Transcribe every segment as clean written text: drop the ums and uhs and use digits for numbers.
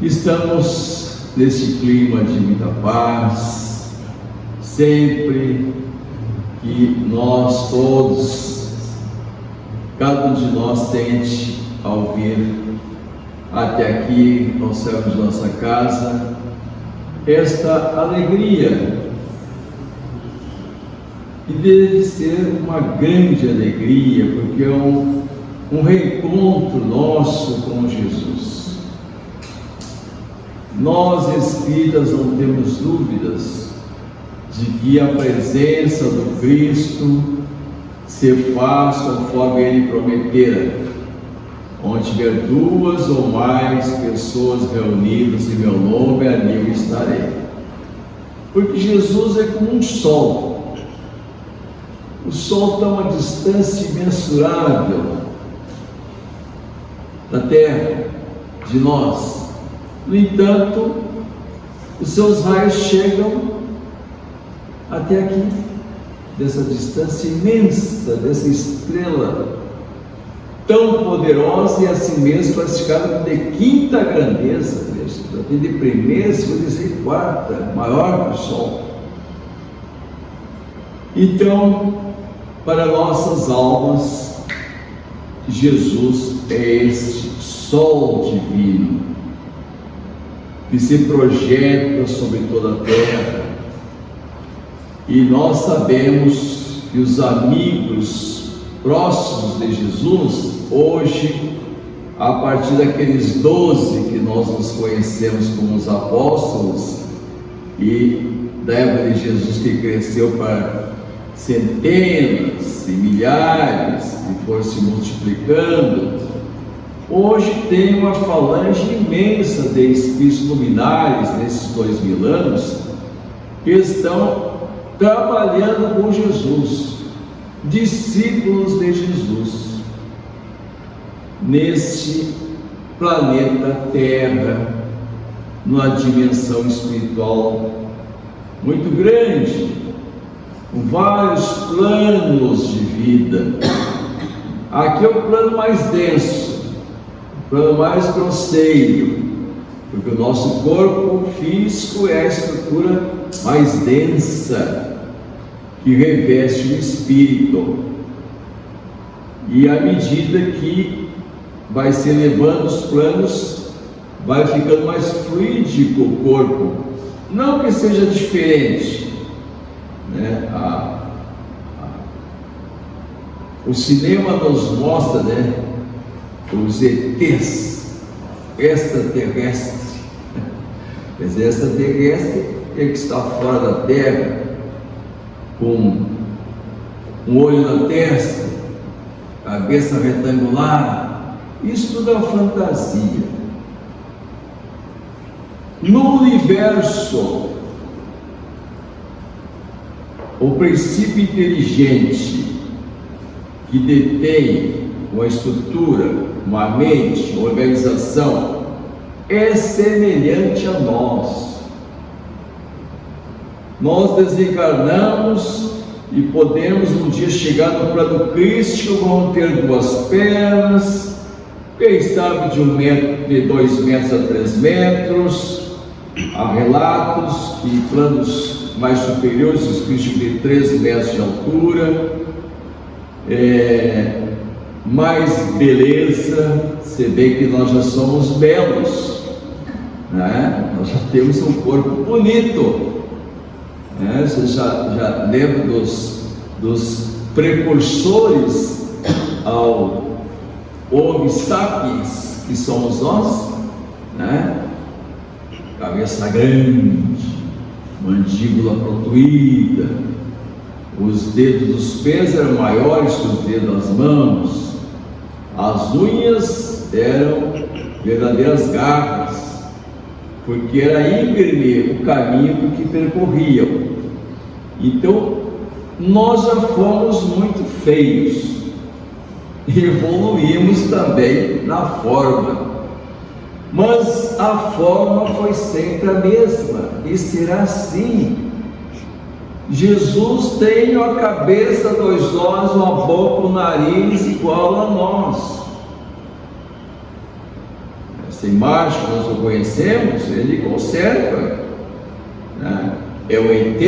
Estamos nesse clima de muita paz, sempre que nós todos, cada um de nós tente ao vir até aqui, ao céu de nossa casa, esta alegria, e deve ser uma grande alegria, porque é um reencontro nosso com Jesus. Nós espíritas não temos dúvidas de que a presença do Cristo se faz conforme Ele prometera: onde tiver duas ou mais pessoas reunidas em meu nome, ali eu estarei. Porque Jesus é como um sol. O sol está a uma distância imensurável da terra, de nós. No entanto, os seus raios chegam até aqui, dessa distância imensa, dessa estrela tão poderosa e assim mesmo classificada de quinta grandeza, de primeira, segunda e quarta, maior que o Sol. Então, para nossas almas, Jesus é este Sol divino que se projeta sobre toda a terra, e nós sabemos que os amigos próximos de Jesus, hoje, a partir daqueles 12 que nós nos conhecemos como os apóstolos, e da época de Jesus que cresceu para centenas e milhares e foi se multiplicando, hoje tem uma falange imensa de espíritos luminares nesses 2000 anos que estão trabalhando com Jesus, discípulos de Jesus, neste planeta Terra, numa dimensão espiritual muito grande, com vários planos de vida. Aqui é o plano mais denso, o plano mais grosseiro, porque o nosso corpo físico é a estrutura mais densa que reveste o espírito, e à medida que vai se elevando os planos, vai ficando mais fluídico o corpo. Não que seja diferente, né? O cinema nos mostra, né, os ETs extraterrestres. Quer dizer, extraterrestre é que está fora da Terra, com um olho na testa, cabeça retangular. Isso tudo é uma fantasia. No universo, o princípio inteligente que detém uma estrutura, uma mente, uma organização, é semelhante a nós. Nós desencarnamos e podemos um dia chegar no plano crístico, vamos ter duas pernas, quem sabe de 1 metro, de 2 metros a 3 metros. Há relatos que planos mais superiores, os crísticos de 3 metros de altura, mais beleza. Você vê que nós já somos belos, né? Nós já temos um corpo bonito, né? Você já lembra dos precursores ao Homo sapiens, que somos nós, né? Cabeça grande, mandíbula protuída, os dedos dos pés eram maiores que os dedos das mãos, as unhas eram verdadeiras garras, porque era íngreme o caminho que percorriam. Então, nós já fomos muito feios, e evoluímos também na forma, mas a forma foi sempre a mesma, e será assim. Jesus tem a cabeça, 2 olhos, uma boca, um nariz igual a nós. essa imagem que nós o conhecemos, ele conserva, né? É o ET,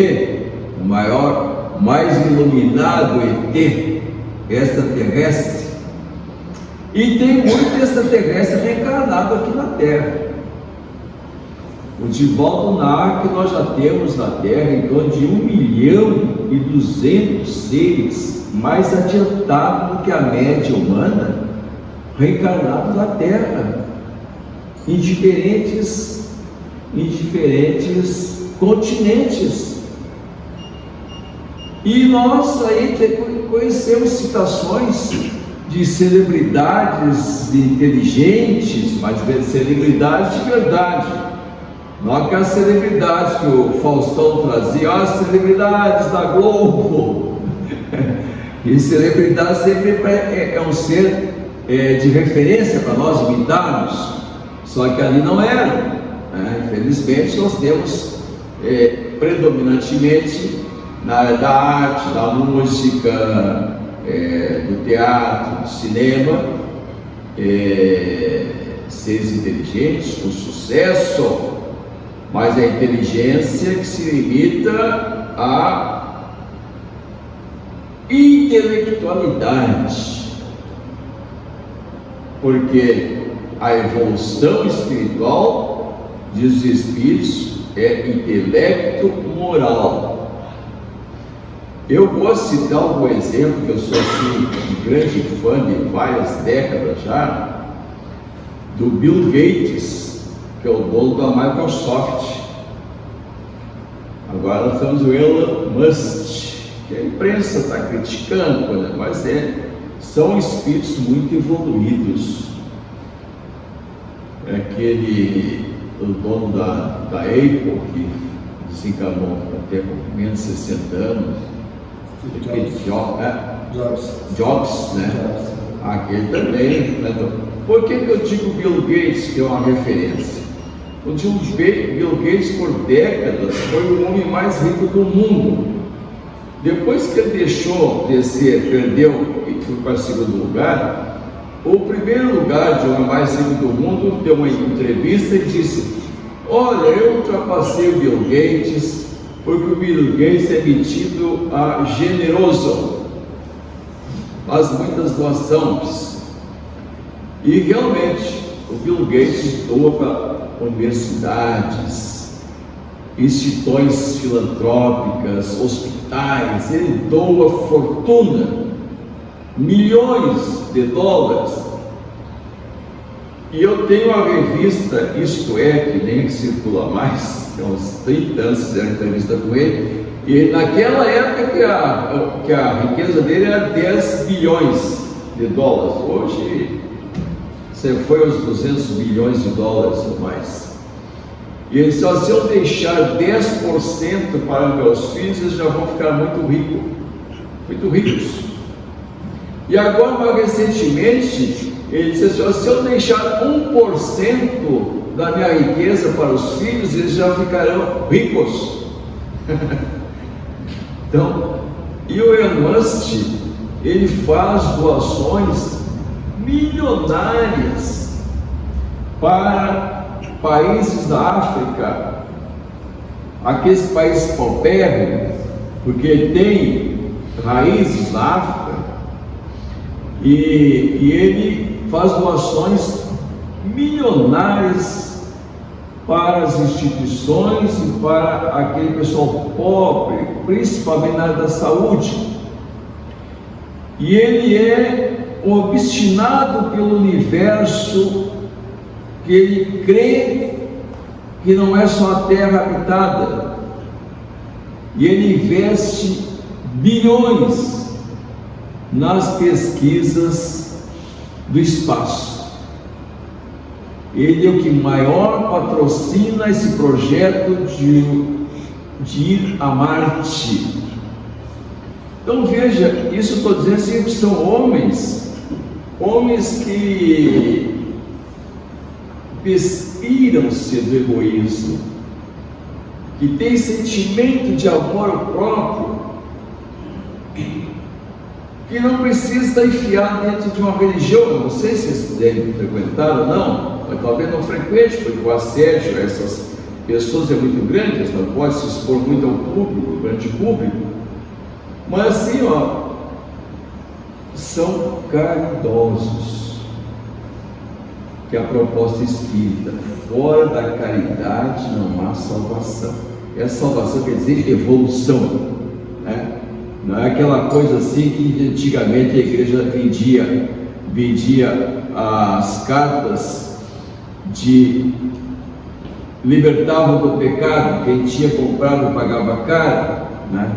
o maior, mais iluminado ET extraterrestre. E tem muito extraterrestre reencarnado aqui na Terra. O Divaldo narra que nós já temos na Terra em torno de 1.200.000 seres mais adiantados do que a média humana, reencarnados na Terra, em diferentes continentes. E nós aí conhecemos citações de celebridades inteligentes, mas celebridades de verdade. Não aquelas celebridades que o Faustão trazia, as celebridades da Globo. E celebridade sempre é um ser de referência para nós imitarmos, só que ali não era, né? Infelizmente nós temos predominantemente na área da arte, da música, do teatro, do cinema, seres inteligentes com sucesso, mas a inteligência que se limita à intelectualidade, porque a evolução espiritual, diz os Espíritos, é intelecto moral. Eu posso citar algum exemplo, que eu sou assim, um grande fã de várias décadas já, do Bill Gates, que é o dono da Microsoft. Agora nós temos o Elon Musk, que a imprensa está criticando, né? Mas são espíritos muito evoluídos. O dono da Apple, que desencarnou até com menos de 60 anos, Jobs, né? Aquele também. Por que eu digo Bill Gates, que é uma referência? Eu digo Bill Gates, por décadas, foi o homem mais rico do mundo. Depois que ele deixou de ser, perdeu e foi para o segundo lugar, o primeiro lugar de homem mais rico do mundo deu uma entrevista e disse: olha, eu ultrapassei o Bill Gates, porque o Bill Gates é metido a generoso, faz muitas doações. E realmente o Bill Gates doa para universidades, instituições filantrópicas, hospitais, ele doa fortuna, milhões de dólares. E eu tenho a revista Isto É, que nem circula mais, tem uns 30 anos fizeram entrevista com ele, e naquela época que a riqueza dele era 10 bilhões de dólares, hoje você foi aos 200 bilhões de dólares ou mais. E ele disse: se eu deixar 10% para meus filhos, eles já vão ficar muito ricos. E agora, mais recentemente, ele disse assim: se eu deixar 1% da minha riqueza para os filhos, eles já ficarão ricos. Então, e o Elon Musk, ele faz doações milionárias para países da África, aqueles países paupérrimos, porque tem raízes na África, e ele faz doações milionárias para as instituições e para aquele pessoal pobre, principalmente na área da saúde. E ele é obstinado pelo universo, que ele crê que não é só a terra habitada, e ele investe bilhões nas pesquisas do espaço. Ele é o que maior patrocina esse projeto de ir a Marte. Então veja, isso estou dizendo sempre, são homens que despiram-se do egoísmo, que têm sentimento de amor próprio, que não precisa estar enfiado dentro de uma religião. Eu não sei se vocês devem frequentar ou não, mas talvez não frequente, porque o assédio a essas pessoas é muito grande, eles não podem se expor muito ao público, ao grande público, mas assim, são caridosos, que é a proposta espírita. Fora da caridade não há salvação. Essa salvação quer dizer evolução, né? Não é aquela coisa assim que antigamente a igreja vendia as cartas de libertavam do pecado, quem tinha comprado pagava caro, né?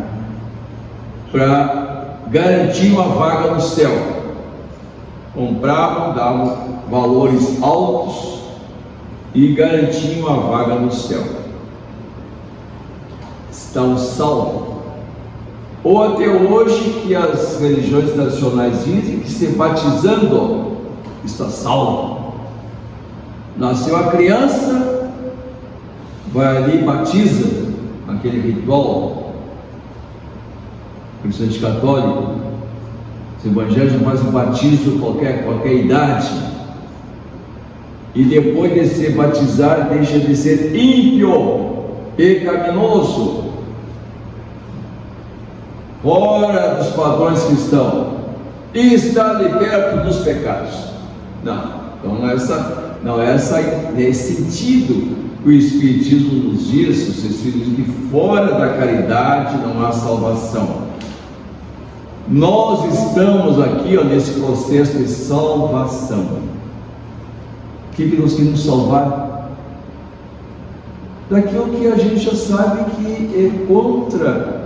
Para garantir uma vaga no céu. Compravam, davam valores altos e garantiam a vaga no céu. Estão salvos. Ou até hoje que as religiões nacionais dizem que se batizando está salvo. Nasceu a criança, vai ali e batiza, aquele ritual cristão católico. Os evangelhos faz um batismo qualquer idade, e depois de ser batizado deixa de ser ímpio, pecaminoso, fora dos padrões cristãos, e está liberto dos pecados. Então não é nesse sentido que o Espiritismo nos diz. O Espiritismo diz que fora da caridade não há salvação. Nós estamos aqui nesse processo de salvação. O que nós queremos salvar? Daquilo que a gente já sabe que é contra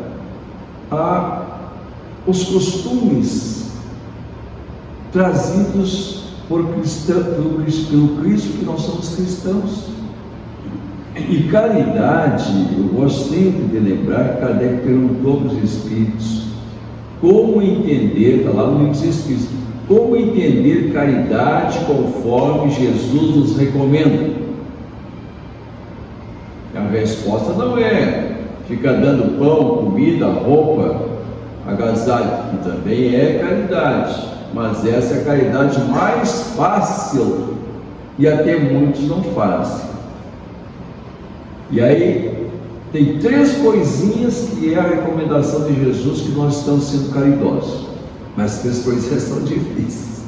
os costumes trazidos pelo Cristo, que nós somos cristãos. E caridade, eu gosto sempre de lembrar que Kardec perguntou para os Espíritos como entender, está lá no livro dos Espíritos, como entender caridade conforme Jesus nos recomenda. A resposta não é ficar dando pão, comida, roupa, agasalho, que também é caridade, mas essa é a caridade mais fácil e até muitos não fazem. E aí tem 3 coisinhas que é a recomendação de Jesus, que nós estamos sendo caridosos, mas as 3 coisinhas são difíceis.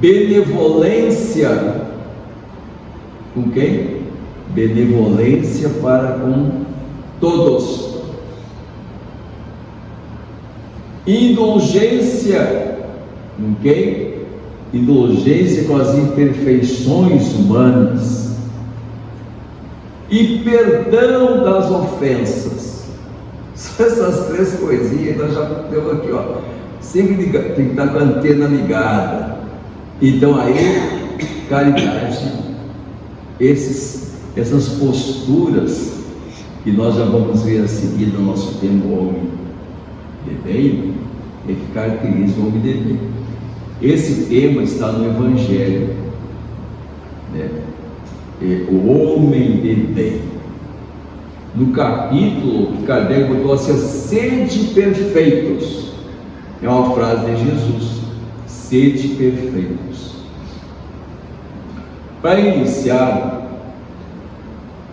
Benevolência com quem? Benevolência para com todos. Indulgência com quem? Indulgência com as imperfeições humanas. E perdão das ofensas. Só essas 3 coisinhas nós já temos aqui, sempre tem que estar com a antena ligada. Então aí, caridade, essas posturas que nós já vamos ver a seguir no nosso tema, o homem de bem, é que caracteriza o homem de bem. Esse tema está no Evangelho, né? O homem de bem. No capítulo que Kardec botou assim: sede perfeitos, é uma frase de Jesus, sede perfeitos. Para iniciar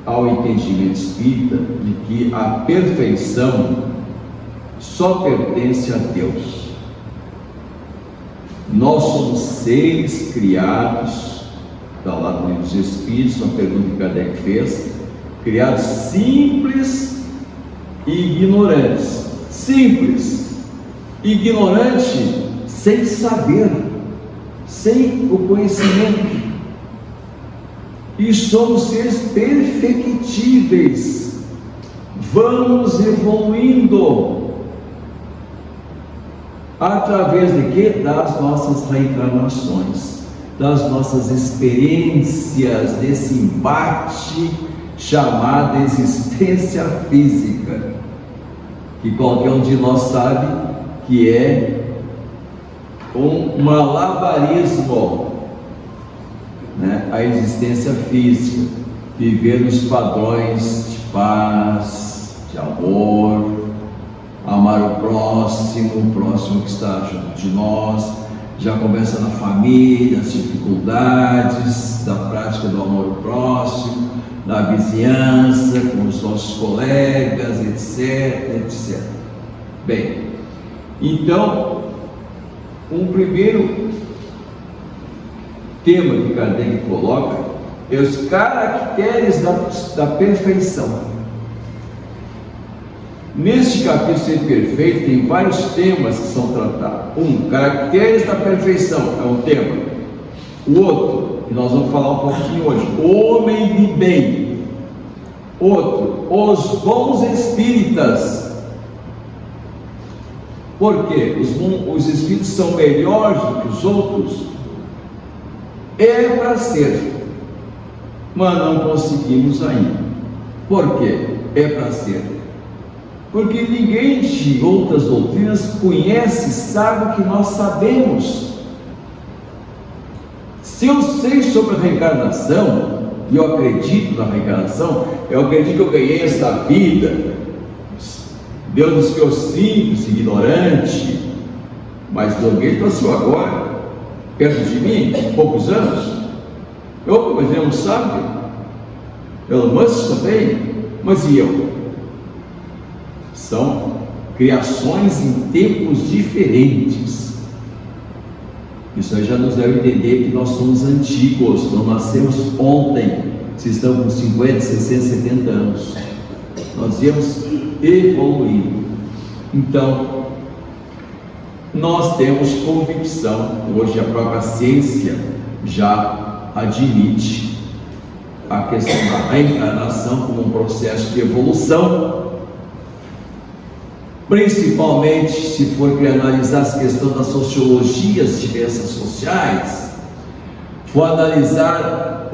ao entendimento espírita de que a perfeição só pertence a Deus. Nós somos seres criados, está lá no livro dos Espíritos, uma pergunta que Kardec fez, criados simples e ignorantes. Simples, ignorante, sem saber, sem o conhecimento. E somos seres perfectíveis, vamos evoluindo através de quê? Das nossas reencarnações, das nossas experiências desse embate chamado existência física, que qualquer um de nós sabe que é um malabarismo, né? A existência física, viver nos padrões de paz, de amor, amar o próximo que está junto de nós, já começa na família, as dificuldades da prática do amor próximo, na vizinhança, com os nossos colegas, etc, etc. Bem, então, um primeiro tema que Kardec coloca é os caracteres da perfeição. Neste capítulo Ser Perfeito tem vários temas que são tratados. Caracteres da perfeição é um tema. O outro, que nós vamos falar um pouquinho hoje, homem de bem. Outro, os bons espíritas. Por quê? Os espíritos são melhores do que os outros? É para ser, mas não conseguimos ainda. Por quê? É para ser. Porque ninguém de outras doutrinas conhece, sabe o que nós sabemos. Se eu sei sobre a reencarnação, e eu acredito na reencarnação, eu acredito que eu ganhei esta vida, Deus nos criou simples, ignorante, mas alguém passou agora, perto de mim, poucos anos. Mas ele não sabe, Elon Musk também, mas e eu? São criações em tempos diferentes. Isso aí já nos deve entender que nós somos antigos, não nascemos ontem, se estamos com 50, 60, 70 anos. Nós íamos evoluindo. Então, nós temos convicção, hoje a própria ciência já admite a questão da reencarnação como um processo de evolução. Principalmente se for analisar as questões da sociologia, as diferenças sociais, for analisar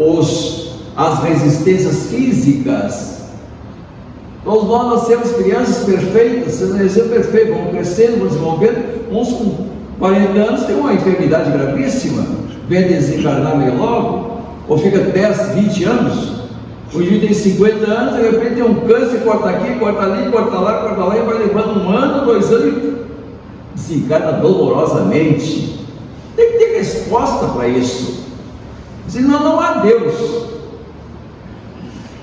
as resistências físicas. Todos nós nascemos crianças perfeitas, você nasceu perfeito, vamos crescendo, vamos desenvolvendo. Uns com 40 anos tem uma enfermidade gravíssima, vem desencarnar meio logo, ou fica 10, 20 anos. O indivíduo tem 50 anos, de repente tem um câncer, corta aqui, corta ali, corta lá, e vai levando 1 ano, 2 anos e desencarna dolorosamente. Tem que ter resposta para isso, senão não há Deus.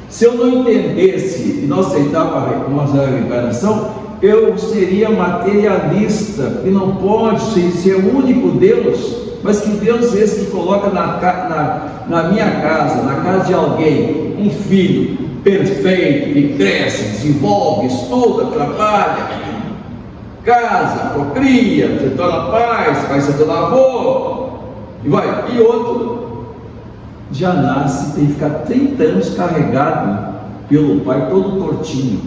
Se eu não entendesse e não aceitava a reencarnação, eu seria materialista, porque não pode ser o único Deus, mas que Deus é esse que coloca na minha casa, na casa de alguém, um filho perfeito, que cresce, desenvolve, estuda, trabalha, casa, procria, se torna pai, vai se tornar avô, e vai. E outro já nasce, tem que ficar 30 anos carregado pelo pai, todo tortinho.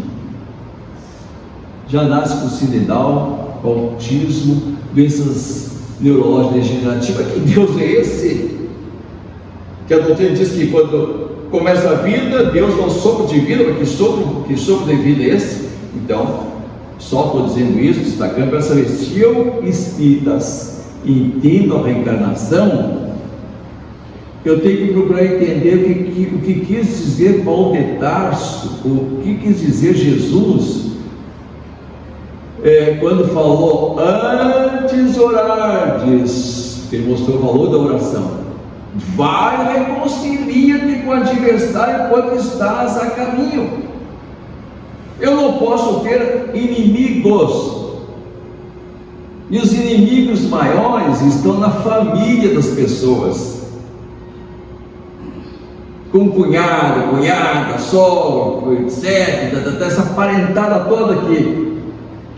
Já nasce com sinedal, com autismo, doenças neurológicas degenerativas. Que Deus é esse? Que a doutrina diz que quando começa a vida, Deus dá um sopro de vida, mas que sopro de vida é esse? Então, só estou dizendo isso, destacando para saber se eu, espíritas, entendo a reencarnação, eu tenho que procurar entender o que quis dizer Paulo de Tarso, o que quis dizer Jesus, quando falou antes orardes, ele mostrou o valor da oração. Vai, reconcilia-te com o adversário enquanto estás a caminho. Eu não posso ter inimigos, e os inimigos maiores estão na família das pessoas, com cunhado, cunhada, sogro, etc, dessa parentada toda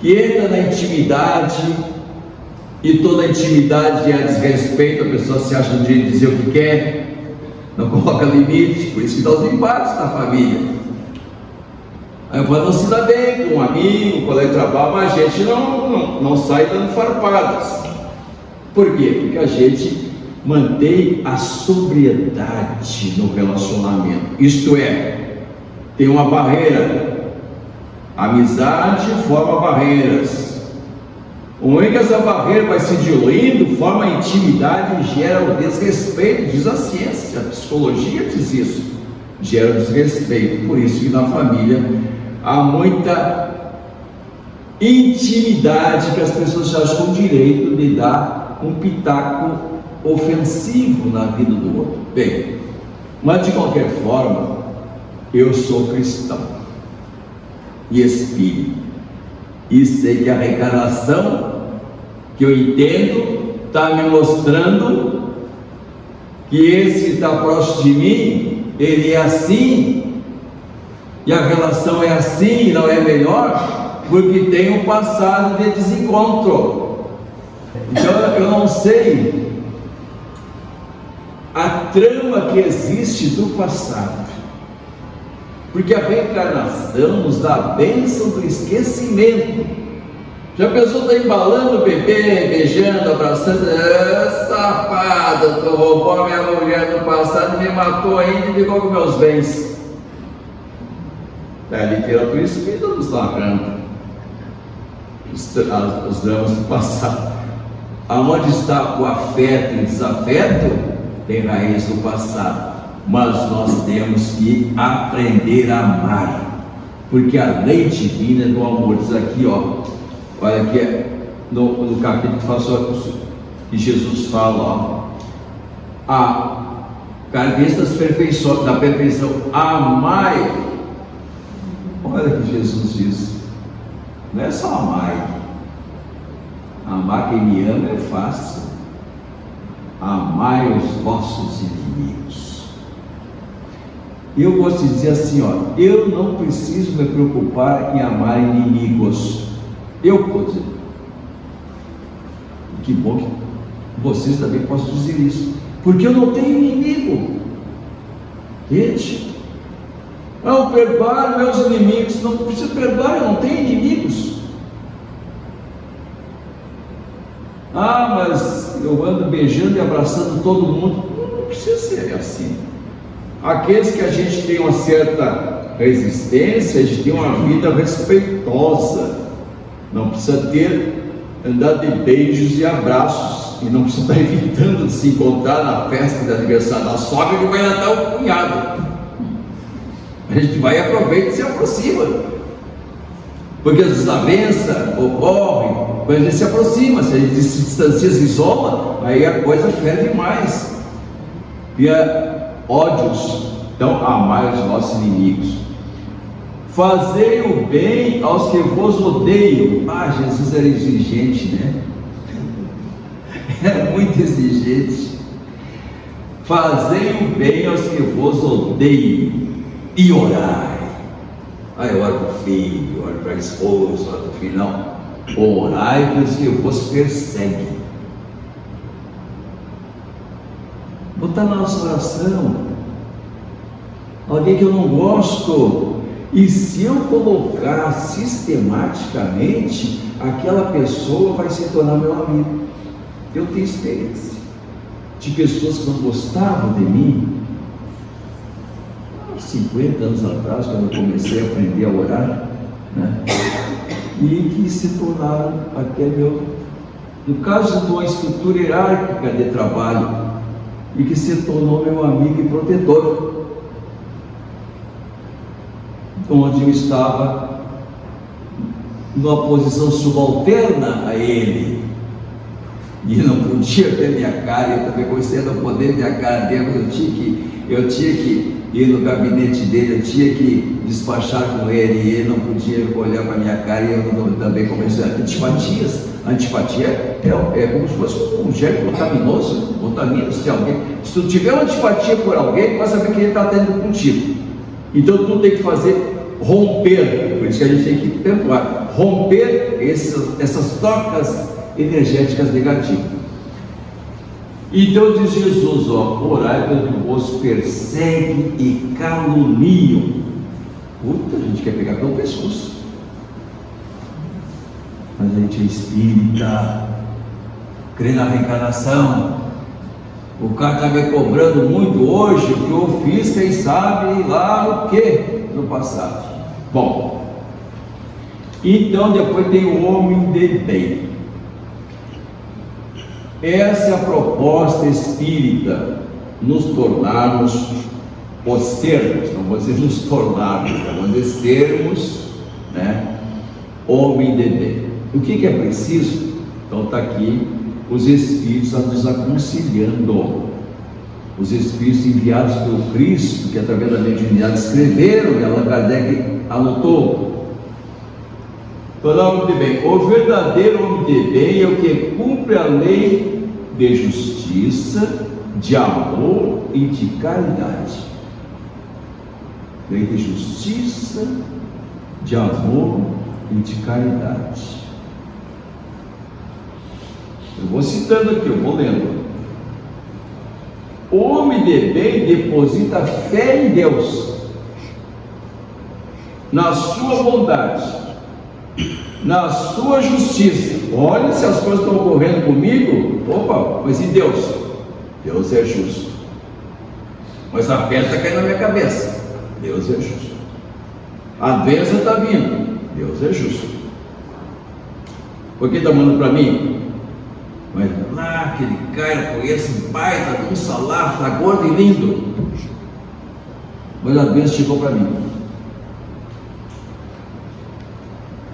que entra na intimidade, e toda a intimidade é a desrespeito, a pessoa se acha no direito de dizer o que quer, não coloca limite, por isso que dá os embates na família. Aí pode não se dar bem com um amigo, um colega de trabalho, mas a gente não sai dando farpadas. Por quê? Porque a gente mantém a sobriedade no relacionamento, isto é, tem uma barreira. A amizade forma barreiras. O único que essa barreira vai se diluindo, forma a intimidade e gera o desrespeito, diz a ciência, a psicologia diz isso, gera o desrespeito. Por isso que na família há muita intimidade que as pessoas já acham com direito de dar um pitaco ofensivo na vida do outro. Bem, mas de qualquer forma, eu sou cristão e espírito, e sei que a reencarnação que eu entendo está me mostrando que esse que está próximo de mim, ele é assim, e a relação é assim, não é melhor, porque tem um passado de desencontro. Então eu não sei a trama que existe do passado, porque a reencarnação nos dá a bênção do esquecimento. Já pensou, está embalando o bebê, beijando, abraçando, safado, tu roubou minha mulher no passado, me matou ainda e ficou com meus bens. A literatura espírita nos narrando os dramas do passado. Aonde está o afeto e o desafeto, tem raiz do passado, mas nós temos que aprender a amar, porque a lei divina do amor, diz aqui, ó, olha aqui no capítulo que Jesus fala, ó, a característica da perfeição, amai. Olha que Jesus diz, não é só amai, amar quem me ama é fácil, amai os vossos inimigos. Eu gosto de dizer assim, ó, eu não preciso me preocupar em amar inimigos. Eu posso dizer, que bom que vocês também possam dizer isso, porque eu não tenho inimigo. Gente, não perdoar meus inimigos, não preciso perdoar, eu não tenho inimigos. Ah, mas eu ando beijando e abraçando todo mundo. Não precisa ser assim. Aqueles que a gente tem uma certa resistência, a gente tem uma vida respeitosa. Não precisa andar de beijos e abraços, e não precisa estar evitando de se encontrar na festa de aniversário da sogra que vai natar o cunhado. A gente vai e aproveita e se aproxima, porque as desavenças ocorrem quando a gente se aproxima. Se a gente se distancia, se isola, aí a coisa ferve mais, cria ódios. Então, amai os vossos inimigos, fazei o bem aos que vos odeiam. Ah, Jesus era exigente, né? Era muito exigente. Fazei o bem aos que vos odeiam e orai. Ah, eu oro para o filho, eu oro para a esposa, eu oro para o filho. Não, orai pelos que vos perseguem. Botar na nossa oração alguém que eu não gosto, e se eu colocar sistematicamente, aquela pessoa vai se tornar meu amigo. Eu tenho experiência de pessoas que não gostavam de mim, 50 anos atrás, quando eu comecei a aprender a orar, né? E que se tornaram aquele meu, no caso de uma estrutura hierárquica de trabalho, e que se tornou meu amigo e protetor, onde eu estava numa posição subalterna a ele, e não podia ver minha cara. Eu também comecei a não poder ver a cara dele, eu tinha que ir no gabinete dele, eu tinha que despachar com ele, e ele não podia olhar para a minha cara, e eu também comecei a antipatias. A antipatia é como se fosse um gene contaminoso, contamina-se de alguém. Se tu tiver uma antipatia por alguém, vai saber que ele está tendo contigo. Então tu tem que fazer romper, por isso que a gente tem que perdoar, romper essas trocas energéticas negativas. Então diz Jesus, ó, orai pelo que vos perseguem e caluniam. Puta, a gente quer pegar pelo pescoço, mas a gente é espírita, crê na reencarnação. O cara está me cobrando muito hoje, o que eu fiz, quem sabe lá o que no passado. Bom, então depois tem o homem de bem. Essa é a proposta espírita, nos tornarmos ou sermos, não vou dizer nos tornarmos, vamos dizer sermos, né, homem de bem. O que é preciso? Então está aqui os Espíritos nos aconselhando, os Espíritos enviados pelo Cristo, que através da mediunidade escreveram, e Allan Kardec anotou. Falando de bem, o verdadeiro homem de bem é o que cumpre a lei de justiça, de amor e de caridade. Lei de justiça, de amor e de caridade. Eu vou citando aqui, eu vou lendo. O homem de bem deposita fé em Deus, na sua bondade, na sua justiça. Olha, se as coisas estão ocorrendo comigo, opa, mas e Deus? Deus é justo. Mas a pedra está caindo na minha cabeça, Deus é justo. A doença está vindo, Deus é justo. Por que está mandando para mim? Mas lá aquele cara conhece um baita de um salário, está gordo e lindo. Mas a bênção chegou para mim.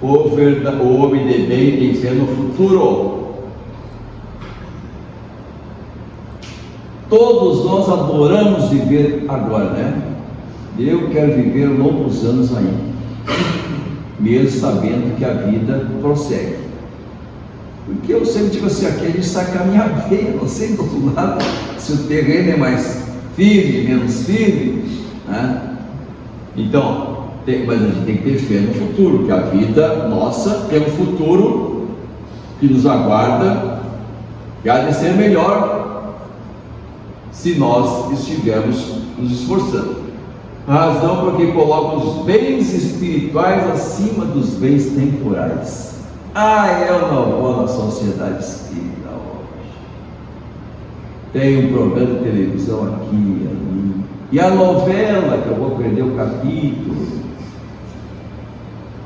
O homem de bem tem fé no futuro. Todos nós adoramos viver agora, né? Eu quero viver longos anos ainda, mesmo sabendo que a vida prossegue. Porque eu sempre digo assim, aqui a gente está caminhando bem, não sei do outro lado se o terreno é mais firme, menos firme, né? Então, mas a gente tem que ter fé no futuro, que a vida nossa tem um futuro que nos aguarda, e há de ser melhor se nós estivermos nos esforçando. A razão por que coloca os bens espirituais acima dos bens temporais. Eu não vou na sociedade espírita hoje. Tem um programa de televisão aqui e ali. E a novela, que eu vou perder o capítulo.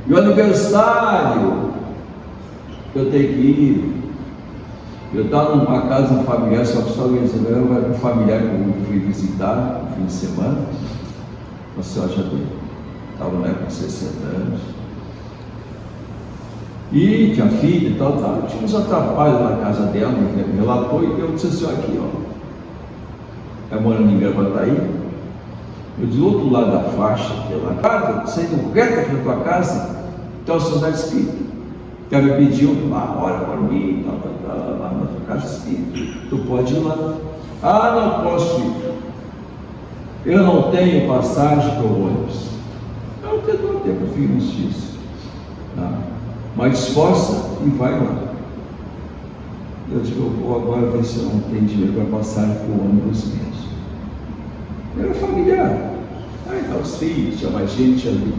E o aniversário, que eu tenho que ir. Eu estava numa casa familiar, só que só organizando um familiar que eu fui visitar no fim de semana. A senhora já estava com 60 anos. E tinha filha e tal. Tinha uns atrapalhos na casa dela, me relatou, e eu disse assim, aqui, ó. Morando em Gravataí. Eu do outro lado da faixa, que é lá, cara, saindo reto aqui na tua casa, tem uma sociedade espírita. Que ela me pediu, ora por mim, lá na tua casa espírita. Tu pode ir lá. Não posso ir. Eu não tenho passagem para o ônibus. Eu tenho tempo, filhos disso. Mas esforça e vai lá. Eu digo, eu vou agora ver se eu não tenho dinheiro para passagem para o ônibus mesmo. Era familiar. Aí tá os filhos, tinha mais gente ali.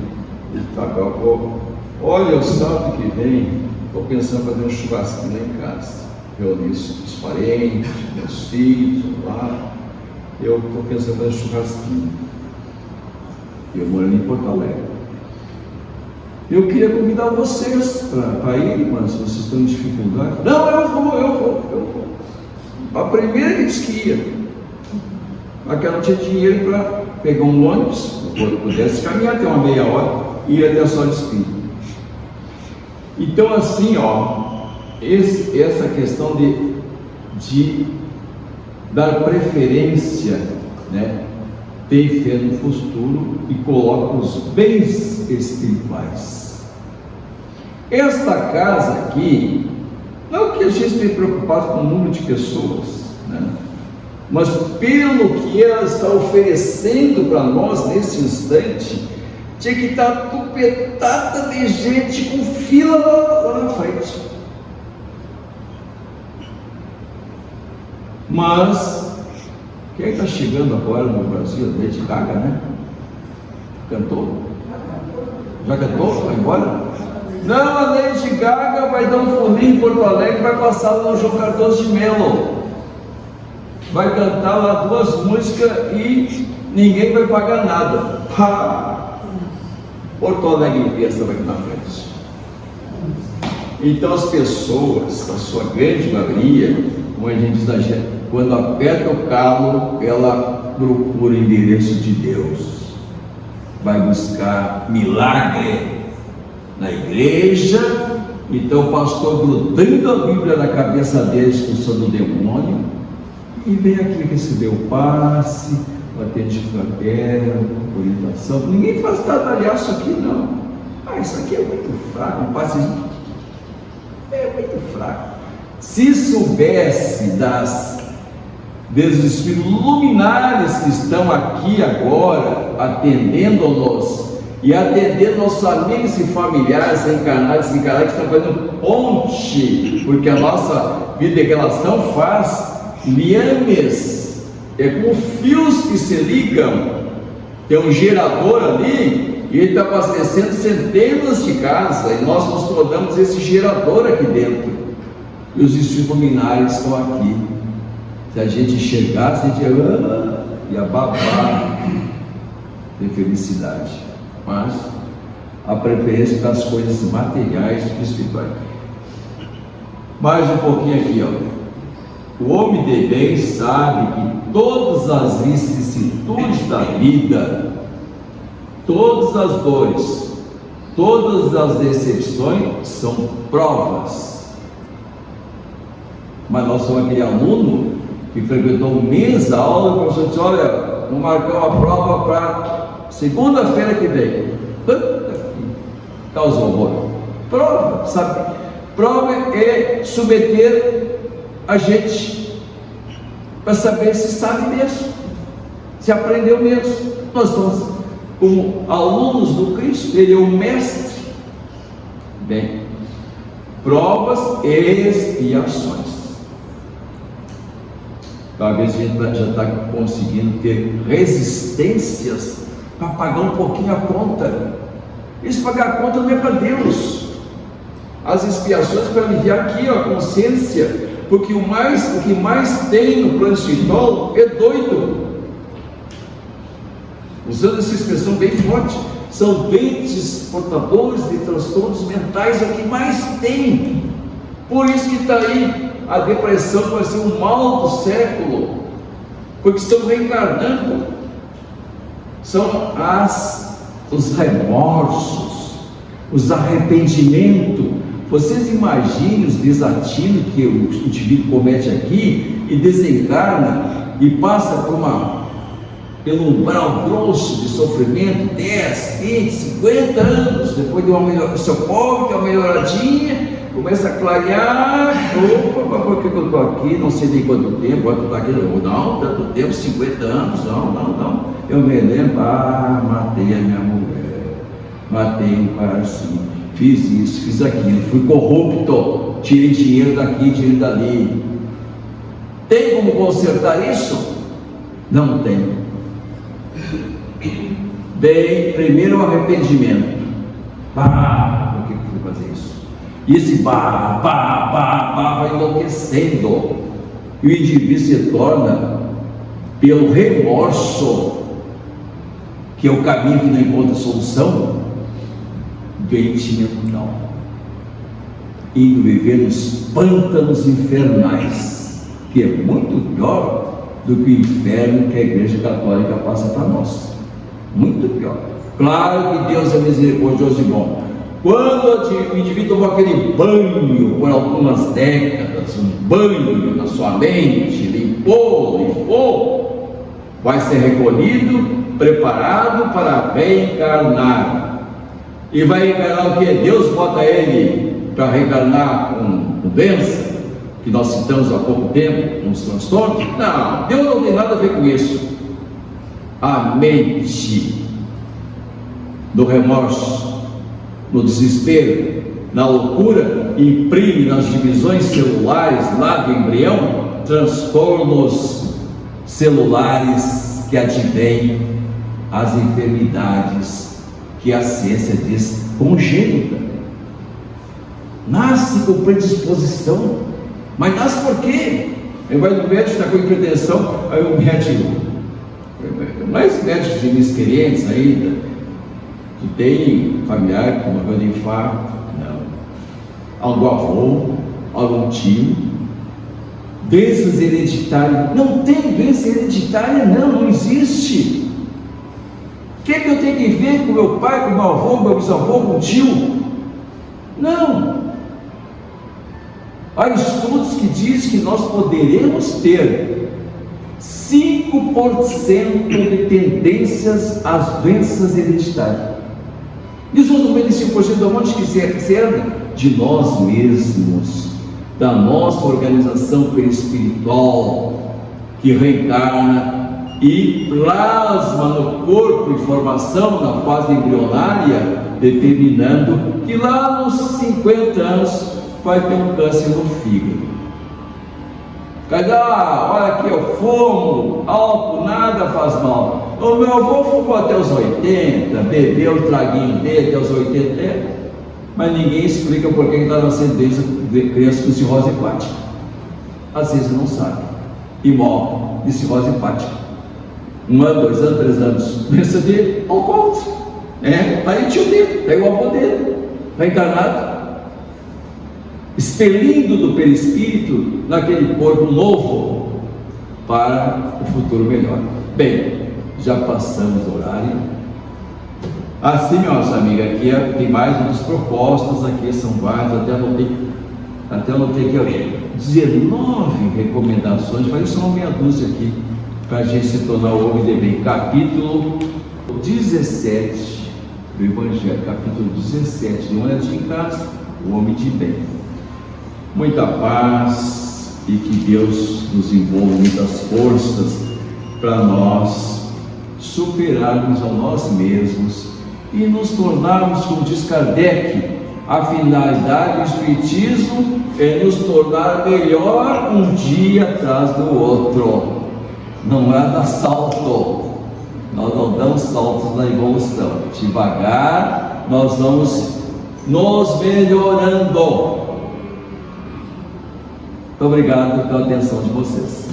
Olha, o sábado que vem, estou pensando em fazer um churrasquinho lá em casa. Reunir os parentes, meus filhos, lá. Eu estou pensando em fazer um churrasquinho. Eu moro ali em Porto Alegre. Eu queria convidar vocês para ir, mas vocês estão em dificuldade. Não, eu vou. A primeira que disse que ia. Mas que ela não tinha dinheiro para pegar um ônibus, se pudesse caminhar até uma meia hora, e ir até a sala espírita. Então, assim, essa questão de dar preferência, né? Tem fé no futuro e coloca os bens espirituais. Esta casa aqui, não que a gente esteja preocupado com o número de pessoas, né? Mas pelo que ela está oferecendo para nós nesse instante, tinha que estar tupetada de gente com fila lá na frente. Mas quem está chegando agora no Brasil? Lady Gaga, né? Cantou? Já cantou? Vai embora? Não, a Lady Gaga vai dar um pulinho em Porto Alegre, vai passar lá no João Cardoso de Melo. Vai cantar lá 2 músicas e ninguém vai pagar nada. Porto Alegre pensa vai na frente. Então as pessoas, a sua grande maioria, como a gente diz, quando aperta o calo, ela procura o endereço de Deus. Vai buscar milagre na igreja Então o pastor, grudando a Bíblia na cabeça dele, expulsando o demônio, e vem aqui receber o passe, o atendimento fraterno, orientação. Ninguém faz estardalhaço aqui, não. Isso aqui é muito fraco, um passe é muito fraco. Se soubesse dos espíritos luminares que estão aqui agora, atendendo-nos e atendendo nossos amigos e familiares encarnados e desencarnados, que estão fazendo ponte, porque a nossa vida de relação faz liames, é com fios que se ligam. Tem um gerador ali e ele está abastecendo centenas de casas, e nós nos tornamos esse gerador aqui dentro, e os espíritos luminares estão aqui. Se a gente chegasse, a gente ia babar de felicidade, mas a preferência das coisas materiais do espiritual. Mais um pouquinho aqui, O homem de bem sabe que todas as vicissitudes da vida, todas as dores, todas as decepções são provas. Mas nós somos aquele aluno que frequentou um mês a aula, e o professor disse: olha, vou marcar uma prova para segunda-feira que vem. Causa horror. Prova, sabe? Prova é submeter a gente para saber se sabe mesmo, se aprendeu mesmo. Nós estamos como alunos do Cristo, Ele é o mestre. Bem, provas e expiações. Talvez a gente já está conseguindo ter resistências para pagar um pouquinho a conta. Isso, pagar a conta não é para Deus. As expiações para aliviar aqui a consciência, porque o que mais tem no plano espiritual é doido. Usando essa expressão bem forte, são doentes portadores de transtornos mentais, é o que mais tem. Por isso que está aí a depressão, vai ser o mal do século, porque estão reencarnando. São os remorsos, os arrependimentos. Vocês imaginem os desatinos que o indivíduo comete aqui e desencarna e passa pelo umbral grosso de sofrimento, 10, 20, 50 anos, depois de uma melhoradinha, seu povo tem uma melhoradinha, começa a clarear. Opa, por que eu estou aqui? Não sei nem quanto tempo, quanto está aqui, não, tanto tempo, 50 anos, não. Eu me lembro, matei a minha mulher, matei um parceiro, fiz isso, fiz aquilo, fui corrupto, tirei dinheiro daqui, dinheiro dali. Tem como consertar isso? Não tem. Bem, primeiro o arrependimento. Por que eu fui fazer isso? E esse vai enlouquecendo, e o indivíduo se torna, pelo remorso, que é o caminho que não encontra solução, doente mental, indo viver nos pântanos infernais, que é muito pior do que o inferno que a Igreja Católica passa para nós. Muito pior. Claro que Deus é misericordioso e bom. Quando o indivíduo tomou aquele banho por algumas décadas, um banho na sua mente, limpou, vai ser recolhido, preparado para reencarnar. E vai reencarnar o que? Deus bota ele para reencarnar com doença, que nós citamos há pouco tempo, uns transtornos? Não, Deus não tem nada a ver com isso. A mente, no remorso, no desespero, na loucura, imprime nas divisões celulares lá do embrião transtornos celulares que advêm as enfermidades que a ciência diz congênita. Nasce com predisposição, mas nasce por quê? Aí vai no médico, está com hipertensão, aí o médico, mais médicos inexperientes ainda, que tem familiar com uma coisa de infarto, não, algum avô, algum tio, doenças hereditárias. Não tem doença hereditária, não existe. O que eu tenho que ver com meu pai, com meu avô, com meu bisavô, com o tio? Não, Há estudos que dizem que nós poderemos ter 5% de tendências às doenças hereditárias. E os outros 95% de onde que se herda? De nós mesmos, da nossa organização perispiritual, que reencarna e plasma no corpo informação na fase embrionária, determinando que lá nos 50 anos vai ter um câncer no fígado. Olha aqui, eu fumo, álcool, nada faz mal. O meu avô fumou até os 80, bebeu o traguinho dele até os 80, mas ninguém explica por que está nascendo desde criança com cirrose hepática. Às vezes não sabe e morre de cirrose hepática. 1 ano, 2 anos, 3 anos, doença de alcoólatra. Está aí o tio dele, está aí o avô dele, está encarnado, expelindo do perispírito naquele corpo novo para o futuro melhor. Bem, já passamos o horário. Assim, nossa amiga, aqui tem mais outras propostas, aqui são várias, até anotei aqui 19 recomendações, falei só uma meia dúzia aqui, para a gente se tornar o homem de bem. Capítulo 17 do Evangelho, capítulo 17, não é de casa, o homem de bem. Muita paz e que Deus nos envolva muitas forças para nós superarmos a nós mesmos e nos tornarmos, como diz Kardec, a finalidade do Espiritismo é nos tornar melhor um dia atrás do outro, não é dar salto. Nós não damos saltos na evolução, devagar nós vamos nos melhorando. Muito obrigado pela atenção de vocês.